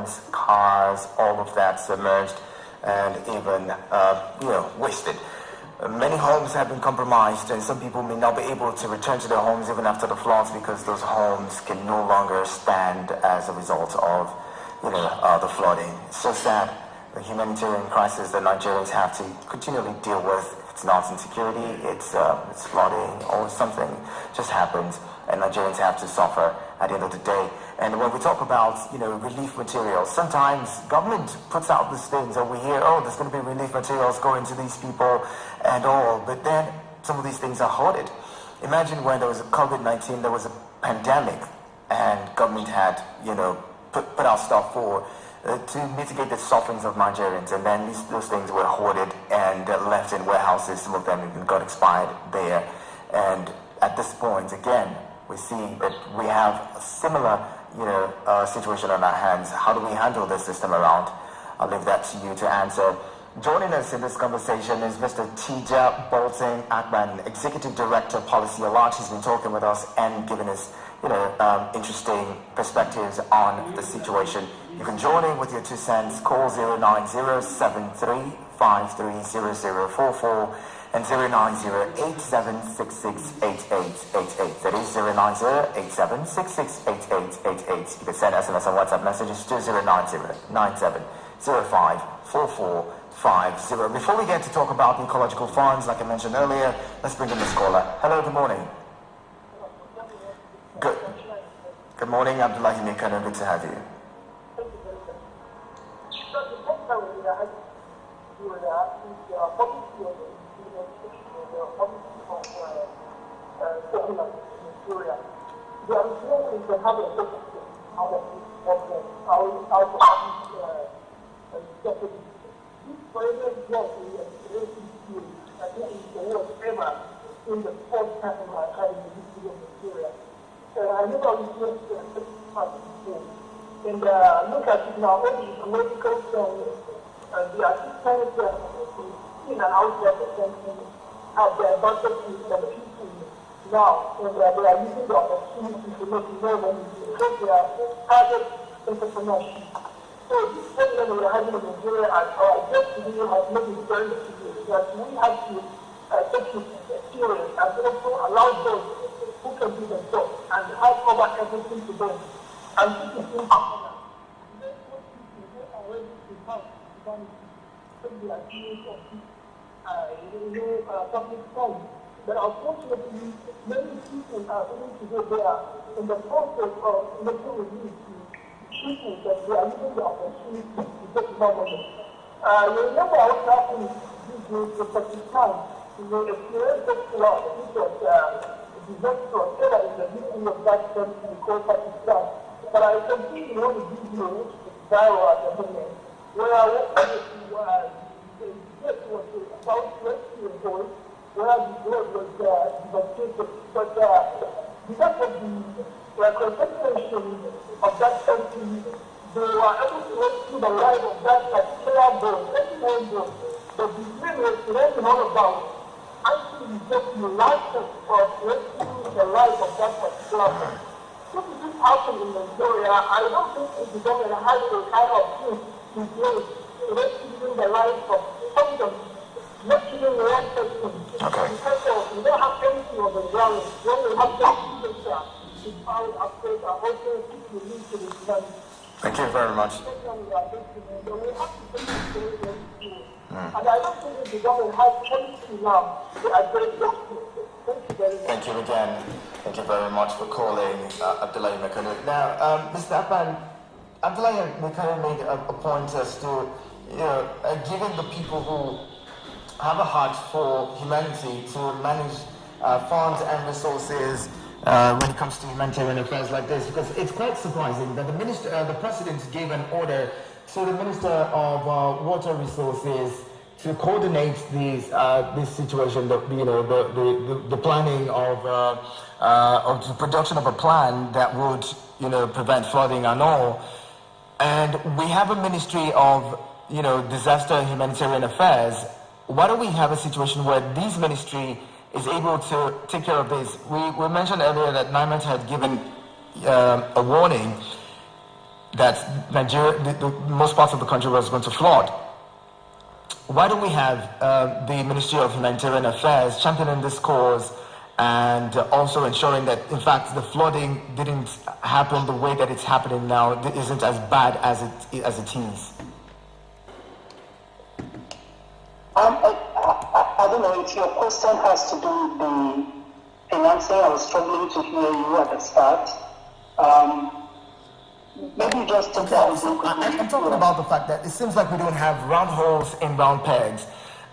homes, cars, all of that submerged and even, wasted. Many homes have been compromised, and some people may not be able to return to their homes even after the floods because those homes can no longer stand as a result of, the flooding. It's just that the humanitarian crisis that Nigerians have to continually deal with. It's not insecurity, it's flooding, or something just happens, and Nigerians have to suffer at the end of the day. And when we talk about, relief materials, sometimes government puts out these things and we hear, there's going to be relief materials going to these people and all, but then some of these things are hoarded. Imagine when there was a COVID-19, there was a pandemic, and government had, put out stuff for to mitigate the sufferings of Nigerians, and then those things were hoarded and left in warehouses. Some of them even got expired there. And at this point, again, we see that we have a similar, situation on our hands. How do we handle this system around? I'll leave that to you to answer. Joining us in this conversation is Mr. Tija Bolton Akpan, Executive Director, Policy Alert. He's been talking with us and giving us, interesting perspectives on the situation. You can join in with your 2 cents. Call 09073530044 and 09087668888. That is 09087668888. You can send SMS and WhatsApp messages to 09097054450. Before we get to talk about the ecological funds, like I mentioned earlier, let's bring in this caller. Hello, good morning. Good morning, Abdullahi Mekano. Good to have you. I never replaced the and look at it now, all the ecological things, the assistance in and out of the country have the advantage with the people now, and they are using the opportunity to make more money because they are target entrepreneurship. So this problem we are having in Nigeria, our guest today has made it very clear that we have to take it serious and also allow those who can do the job and help cover everything to them. And this is important. Public funds. But unfortunately, many people are willing to go there in the process of making release to people that they are using the opportunity to get more money. You remember what happened these days in Pakistan? A theoretical flood, which was disastrous, ever in the history of that country called Pakistan. But I can see in one video, which is viral at the moment, where the death was about 20 years old, where the blood was devastated. But because of the concentration of that country, they were able to rescue the life of that particular boy, 21 boy. But the men was running all about actually just the life of rescuing the life of that particular boy. If this happened in Nigeria, I don't think the government has the kind of thing in place rescuing the life of somebody, not even one person. Okay. Because we don't have anything on the ground. When we have just data, it's out of course, also people need to respond. Thank you very much. And I don't think the government has anything now to address that. Thank you again. Thank you very much for calling, Abdullahi Mekano. Now, Mr. Akpan, Abdullahi Mekano made a point as to, giving the people who have a heart for humanity to manage funds and resources when it comes to humanitarian affairs like this, because it's quite surprising that the president gave an order to the Minister of Water Resources to coordinate this situation, the planning of the production of a plan that would, prevent flooding and all. And we have a Ministry of, Disaster and Humanitarian Affairs. Why don't we have a situation where this ministry is able to take care of this? We mentioned earlier that NIMET had given a warning. that Nigeria, most parts of the country was going to flood. Why don't we have the Ministry of Humanitarian Affairs championing this cause and also ensuring that, in fact, the flooding didn't happen the way that it's happening now, isn't as bad as it is? I don't know if your question has to do with the financing. I was struggling to hear you at the start. Maybe just I'm talking about the fact that it seems like we don't have round holes in round pegs.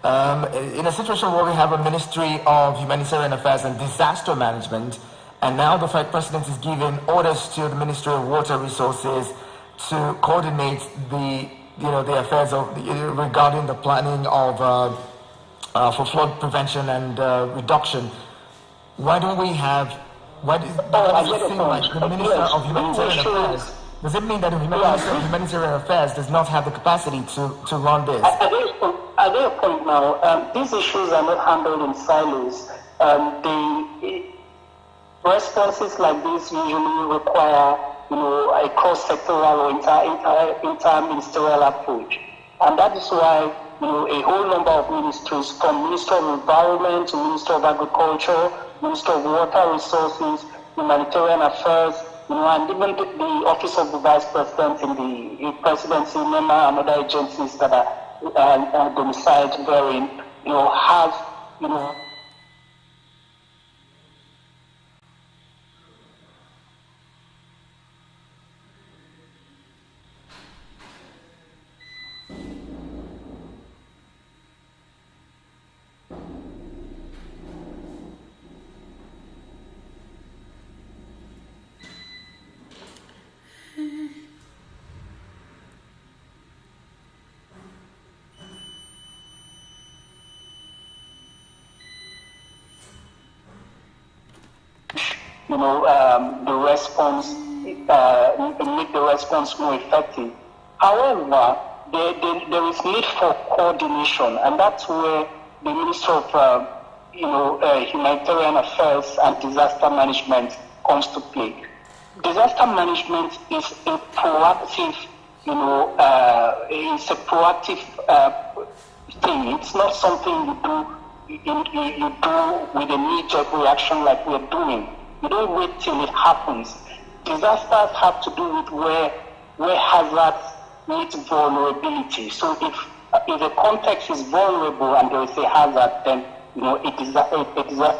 In a situation where we have a Ministry of Humanitarian Affairs and Disaster Management, and now the President is giving orders to the Ministry of Water Resources to coordinate the affairs of regarding the planning of for flood prevention and reduction. Why don't we have? Why does it seem like the Minister of Humanitarian Affairs? Does it mean that the Minister of Humanitarian Affairs does not have the capacity to run this? At their point now, these issues are not handled in silos. The responses like this usually require, a cross-sectoral or inter-ministerial approach, and that is why, a whole number of ministries, from Minister of Environment to Minister of Agriculture, Minister of Water Resources, Humanitarian Affairs, and even the Office of the Vice President in the Presidency, NEMA, and other agencies that are domiciled therein, have, the response, make the response more effective. However, there is need for coordination, and that's where the Minister of Humanitarian Affairs and Disaster Management comes to play. Disaster management is a proactive, thing. It's not something you do with a knee-jerk reaction like we're doing. You don't wait till it happens. Disasters have to do with where hazards meet vulnerability. So if a context is vulnerable and there is a hazard, then a disaster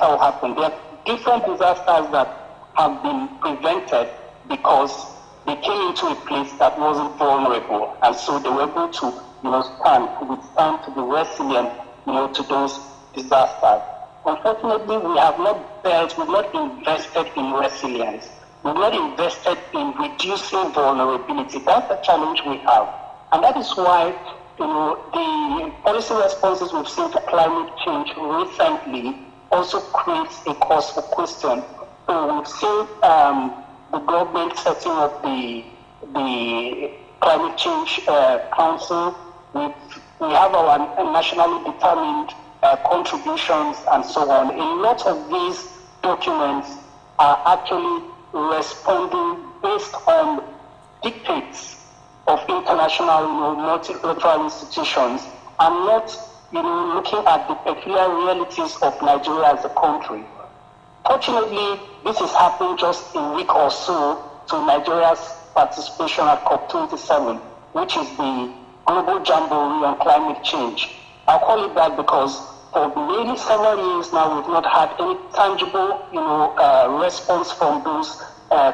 will happen. There are different disasters that have been prevented because they came into a place that wasn't vulnerable, and so they were able to withstand, to be resilient, to those disasters. Unfortunately, we've not invested in resilience. We've not invested in reducing vulnerability. That's the challenge we have. And that is why, the policy responses we've seen to climate change recently also creates a cause for question. So we've seen the government setting up the Climate Change Council. We have our nationally determined contributions and so on. A lot of these documents are actually responding based on dictates of international, multilateral institutions, and not, looking at the peculiar realities of Nigeria as a country. Fortunately, this is happening just a week or so to Nigeria's participation at COP27, which is the global jamboree on climate change. I'll call it that because for nearly several years now, we've not had any tangible, response from those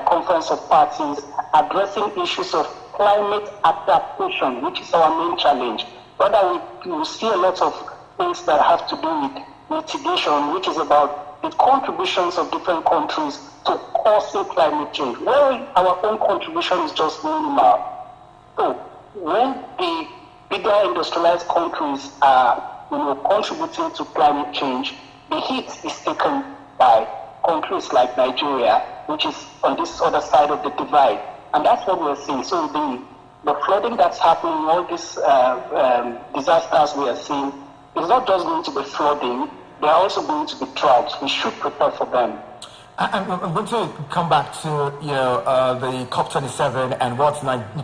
conference of parties addressing issues of climate adaptation, which is our main challenge. Rather, we see a lot of things that have to do with mitigation, which is about the contributions of different countries to causing climate change, where our own contribution is just minimal. So when the bigger industrialized countries are contributing to climate change, the hit is taken by countries like Nigeria, which is on this other side of the divide. And that's what we're seeing. So the flooding that's happening, all these disasters we are seeing, is not just going to be flooding, they are also going to be droughts. We should prepare for them. I'm going to come back to the COP27 and what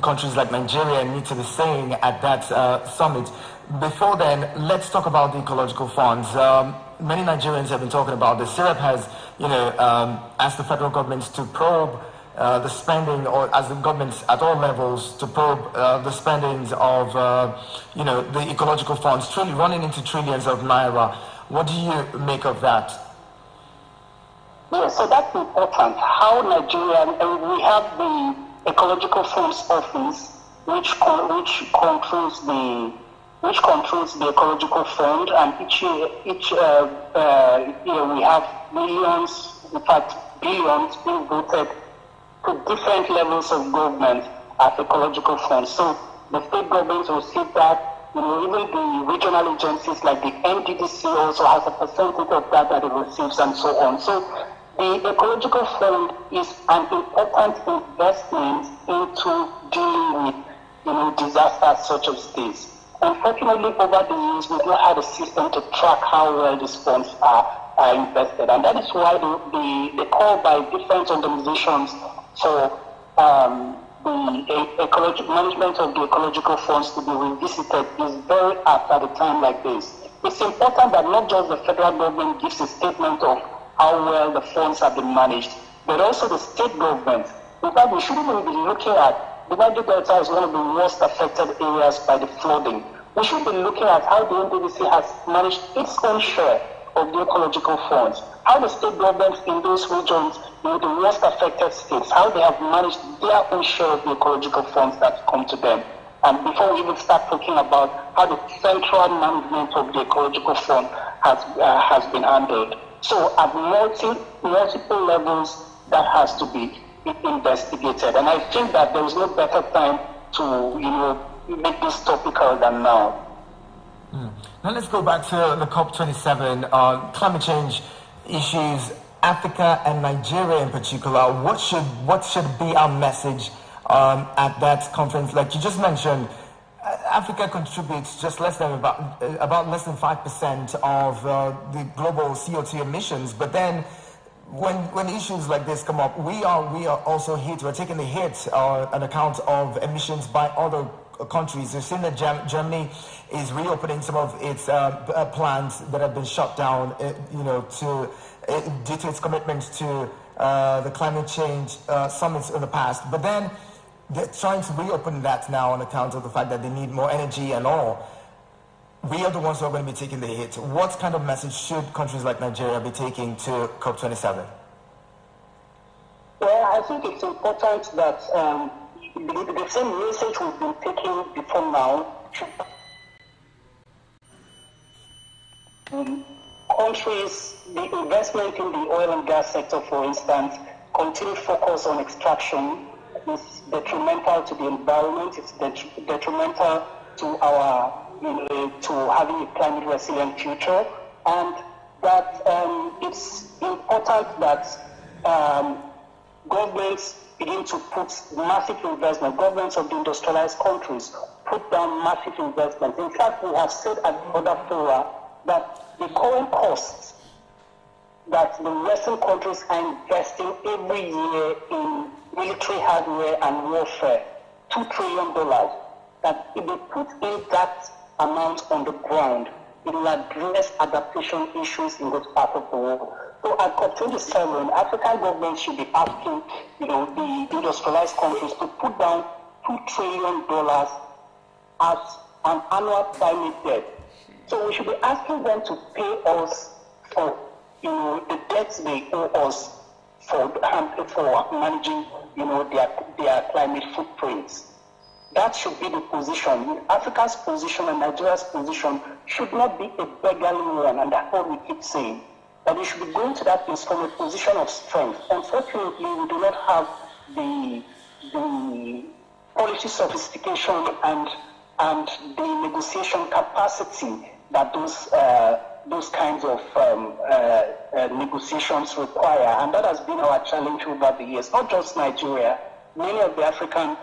countries like Nigeria need to be saying at that summit. Before then, let's talk about the ecological funds. Many Nigerians have been talking about this. CEREP has, asked the federal government to probe the spending, or as the governments at all levels to probe the spendings of, the ecological funds, running into trillions of naira. What do you make of that? Yeah, so that's important. How Nigeria, we have the Ecological Funds Office, which controls the ecological fund, and each year we have millions, in fact billions, being voted to different levels of government as ecological funds. So the state governments receive that. Even the regional agencies like the NDDC also has a percentage of that it receives, and so on. So the ecological fund is an important investment into dealing with, disasters such as this. Unfortunately, over the years, we've not had a system to track how well these funds are invested, and that is why the call by different organizations for the management of the ecological funds to be revisited is very apt at a time like this. It's important that not just the federal government gives a statement of how well the funds have been managed, but also the state government. In fact, we shouldn't even be looking at the Niger Delta is one of the worst affected areas by the flooding. We should be looking at how the NDDC has managed its own share of the ecological funds, how the state governments in those regions, the worst affected states, how they have managed their own share of the ecological funds that come to them. And before we even start talking about how the central management of the ecological fund has been handled. So at multiple levels, that has to be investigated. And I think that there is no better time to, make this topical than now. Now let's go back to the COP27 on climate change issues, Africa and Nigeria in particular. What should be our message at that conference? Like you just mentioned, Africa contributes just less than about less than 5% of the global CO2 emissions. But then, when issues like this come up, we are also hit. We're taking the hit on account of emissions by other countries. We've seen that Germany is reopening some of its plants that have been shut down, due to its commitments to the climate change summits in the past. But then they're trying to reopen that now on account of the fact that they need more energy and all. We are the ones who are going to be taking the hit. What kind of message should countries like Nigeria be taking to COP27? Well, I think it's important that the same message we've been taking before now. Countries, the investment in the oil and gas sector, for instance, continued focus on extraction is detrimental to the environment. It's detrimental to our, to having a climate resilient future, and that it's important that governments begin to put massive investment. Governments of the industrialized countries put down massive investment. In fact, we have said at other fora that the current costs that the Western countries are investing every year in military hardware and warfare, $2 trillion, that if they put in that amount on the ground, it will address adaptation issues in those parts of the world. So at COP27, African governments should be asking, the industrialized countries to put down $2 trillion as an annual climate debt. So we should be asking them to pay us for, the debts they owe us for managing, their climate footprints. That should be the position. Africa's position and Nigeria's position should not be a beggarly one, and that's what we keep saying. That we should be going to that is from a position of strength. Unfortunately, we do not have the policy sophistication and the negotiation capacity that those kinds of negotiations require, and that has been our challenge over the years. Not just Nigeria, many of the African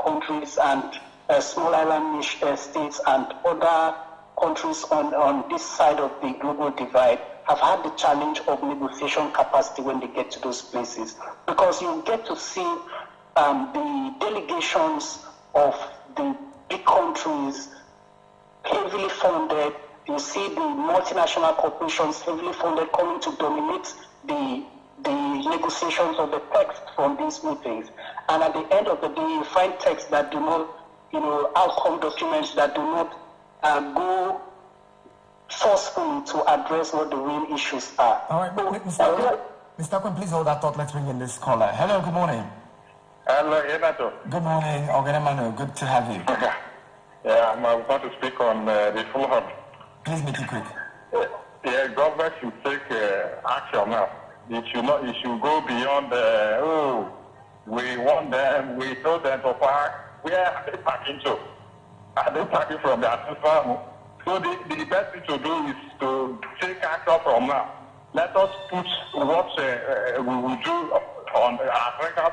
countries and small island states and other countries on this side of the global divide have had the challenge of negotiation capacity when they get to those places, because you get to see the delegations of the big countries heavily funded. You see the multinational corporations heavily funded coming to dominate the negotiations of the text from these meetings. And at the end of the day, you find texts that do not, outcome documents that do not go forcefully to address what the real issues are. All right, Mr. Akpan, please hold that thought. Let's bring in this caller. Hello, good morning. Hello, Enato. Good morning, Ogenemanu. Good to have you. Yeah, I'm about to speak on the flood. Please make it quick. Yeah, government should take action now. It should go beyond, we want them, we told them to park. Where are they parking to? Are they parking from their farm? So the best thing to do is to take action from now. Let us put what we will do on our record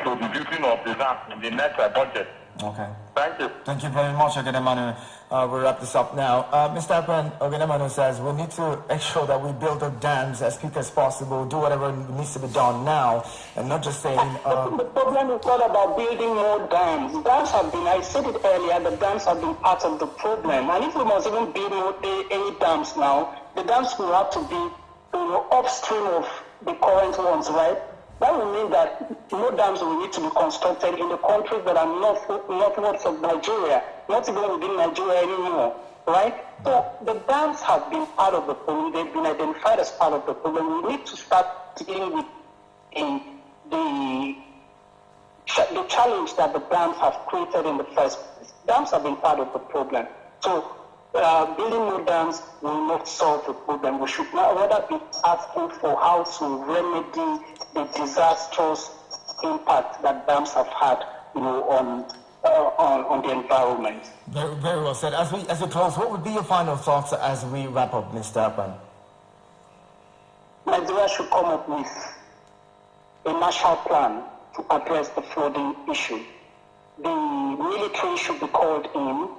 to the building of the dam in the next budget. Okay. Thank you. Thank you very much, Ogenemanu. We'll wrap this up now. Mr. Akpan, Ogenemanu says we need to ensure that we build up dams as quick as possible, do whatever needs to be done now, and not just saying... The problem is not about building more dams. Dams have been, I said it earlier, the dams have been part of the problem. And if we must even build more any dams now, the dams will have to be upstream of the current ones, right? That will mean that more dams will need to be constructed in the countries that are northwards of Nigeria, not even within Nigeria anymore, right? So the dams have been part of the problem. They've been identified as part of the problem. We need to start dealing with the challenge that the dams have created in the first place. Dams have been part of the problem. So building more dams will not solve the problem. We should now rather be asking for how to remedy the disastrous impact that dams have had, on the environment. Very, very well said. As we close, what would be your final thoughts as we wrap up, Mr. Akpan? Nigeria should come up with a Marshall Plan to address the flooding issue. The military should be called in,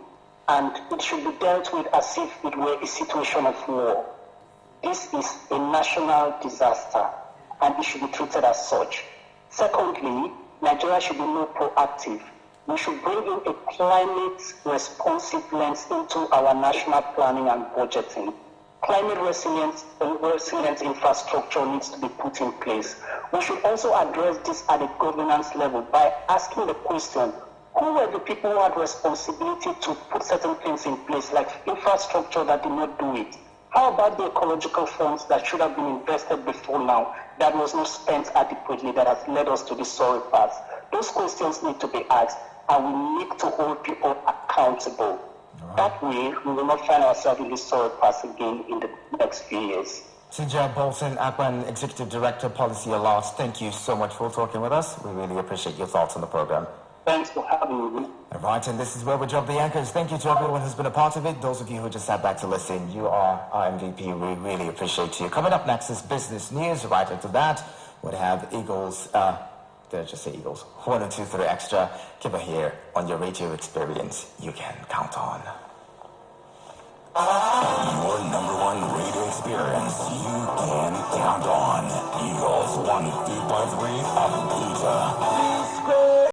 and it should be dealt with as if it were a situation of war. This is a national disaster, and it should be treated as such. Secondly, Nigeria should be more proactive. We should bring in a climate-responsive lens into our national planning and budgeting. Climate resilient infrastructure needs to be put in place. We should also address this at a governance level by asking the question, who were the people who had responsibility to put certain things in place, like infrastructure that did not do it? How about the ecological funds that should have been invested before now that was not spent adequately, that has led us to this sorry path? Those questions need to be asked, and we need to hold people accountable. Right. That way, we will not find ourselves in this sorry path again in the next few years. Sinja Bolton Akpan, Executive Director, Policy Alerts, thank you so much for talking with us. We really appreciate your thoughts on the program. Thanks for having me. All right, and this is where we drop the anchors. Thank you to everyone who's been a part of it. Those of you who just sat back to listen, you are our MVP. We really appreciate you. Coming up next is business news. Right into that, we'll have Eagles, did I just say Eagles? 1, 2, 3 extra. Keep it here on your radio experience. You can count on. Your #1 radio experience you can count on. Eagles 1, 2, 3 Abuja.